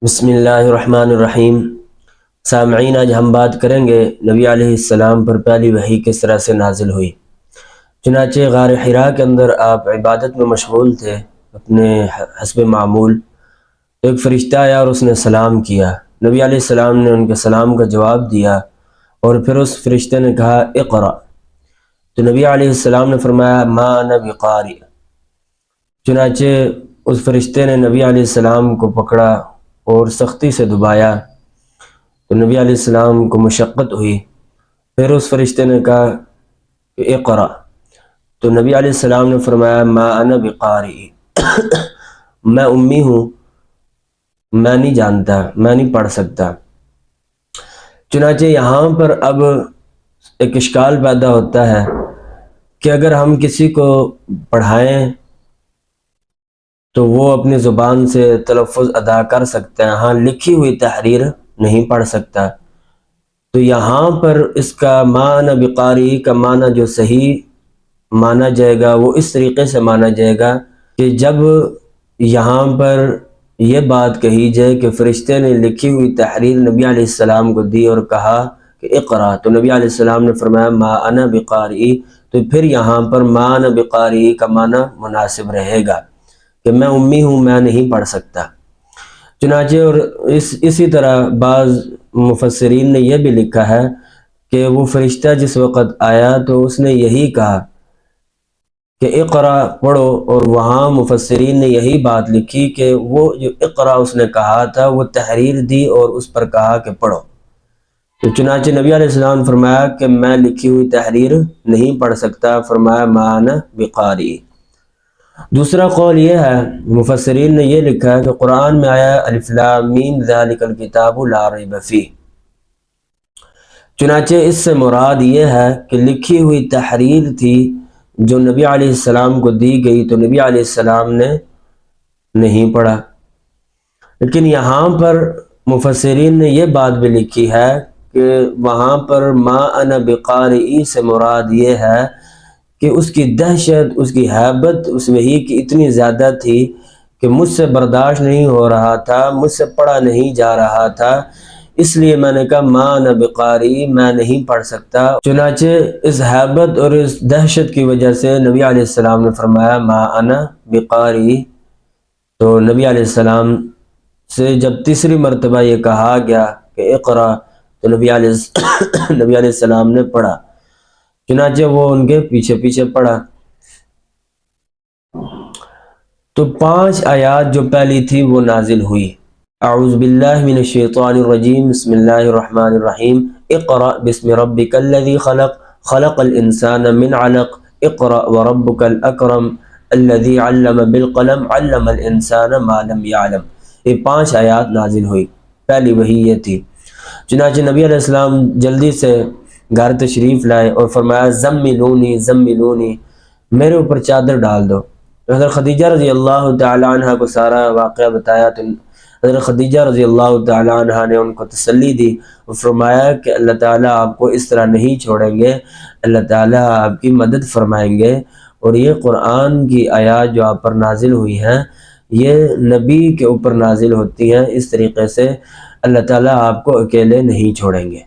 بسم اللہ الرحمن الرحیم۔ سامعین، آج ہم بات کریں گے نبی علیہ السلام پر پہلی وحی کس طرح سے نازل ہوئی۔ چنانچہ غار حراء کے اندر آپ عبادت میں مشغول تھے اپنے حسب معمول۔ ایک فرشتہ آیا اور اس نے سلام کیا۔ نبی علیہ السلام نے ان کے سلام کا جواب دیا اور پھر اس فرشتے نے کہا اقرأ، تو نبی علیہ السلام نے فرمایا ما انا بقارئ۔ چنانچہ اس فرشتے نے نبی علیہ السلام کو پکڑا اور سختی سے دبایا تو نبی علیہ السلام کو مشقت ہوئی۔ پھر اس فرشتے نے کہا کہ اقرأ، تو نبی علیہ السلام نے فرمایا ما انا بقارئ، میں امی ہوں، میں نہیں جانتا، میں نہیں پڑھ سکتا۔ چنانچہ یہاں پر اب ایک اشکال پیدا ہوتا ہے کہ اگر ہم کسی کو پڑھائیں تو وہ اپنی زبان سے تلفظ ادا کر سکتا ہے، ہاں لکھی ہوئی تحریر نہیں پڑھ سکتا۔ تو یہاں پر اس کا ما انا بقارئ کا معنی جو صحیح مانا جائے گا وہ اس طریقے سے مانا جائے گا کہ جب یہاں پر یہ بات کہی جائے کہ فرشتے نے لکھی ہوئی تحریر نبی علیہ السلام کو دی اور کہا کہ اقرأ، تو نبی علیہ السلام نے فرمایا ما انا بقارئ، تو پھر یہاں پر ما انا بقارئ کا معنی مناسب رہے گا کہ میں امی ہوں، میں نہیں پڑھ سکتا۔ چنانچہ اور اسی طرح بعض مفسرین نے یہ بھی لکھا ہے کہ وہ فرشتہ جس وقت آیا تو اس نے یہی کہا کہ اقرأ پڑھو، اور وہاں مفسرین نے یہی بات لکھی کہ وہ جو اقرأ اس نے کہا تھا وہ تحریر دی اور اس پر کہا کہ پڑھو۔ تو چنانچہ نبی علیہ السلام نے فرمایا کہ میں لکھی ہوئی تحریر نہیں پڑھ سکتا، فرمایا ما انا بقارئ۔ دوسرا قول یہ ہے، مفسرین نے یہ لکھا ہے کہ قرآن میں آیا الف لام میم ذالک الکتاب لا ریب فیہ، چنانچہ اس سے مراد یہ ہے کہ لکھی ہوئی تحریر تھی جو نبی علیہ السلام کو دی گئی تو نبی علیہ السلام نے نہیں پڑھا۔ لیکن یہاں پر مفسرین نے یہ بات بھی لکھی ہے کہ وہاں پر ما انا بقارئ سے مراد یہ ہے کہ اس کی دہشت، اس کی ہیبت اس وحی کی اتنی زیادہ تھی کہ مجھ سے برداشت نہیں ہو رہا تھا، مجھ سے پڑھا نہیں جا رہا تھا، اس لیے میں نے کہا ما انا بقارئ، میں نہیں پڑھ سکتا۔ چنانچہ اس ہیبت اور اس دہشت کی وجہ سے نبی علیہ السلام نے فرمایا ما انا بقارئ۔ تو نبی علیہ السلام سے جب تیسری مرتبہ یہ کہا گیا کہ اقرأ، تو نبی علیہ السلام نے پڑھا، چنانچہ وہ ان کے پیچھے پیچھے پڑھا۔ تو 5 آیات جو پہلی تھی وہ نازل ہوئی۔ اعوذ باللہ من الشیطان الرجیم، بسم اللہ الرحمن الرحیم، اقرأ بسم ربک الذی خلق، خلق الانسان من علق، اقرأ وربک الاکرم، الذی علم بالقلم، علم الانسان ما لم یعلم۔ یہ 5 آیات نازل ہوئی، پہلی وحی یہ تھی۔ چنانچہ نبی علیہ السلام جلدی سے گھر تشریف لائے اور فرمایا زملونی زملونی، میرے اوپر چادر ڈال دو۔ حضرت خدیجہ رضی اللہ تعالی عنہ کو سارا واقعہ بتایا تو حضرت خدیجہ رضی اللہ تعالی عنہ نے ان کو تسلی دی اور فرمایا کہ اللہ تعالیٰ آپ کو اس طرح نہیں چھوڑیں گے، اللہ تعالیٰ آپ کی مدد فرمائیں گے، اور یہ قرآن کی آیات جو آپ پر نازل ہوئی ہیں یہ نبی کے اوپر نازل ہوتی ہیں، اس طریقے سے اللہ تعالیٰ آپ کو اکیلے نہیں چھوڑیں گے۔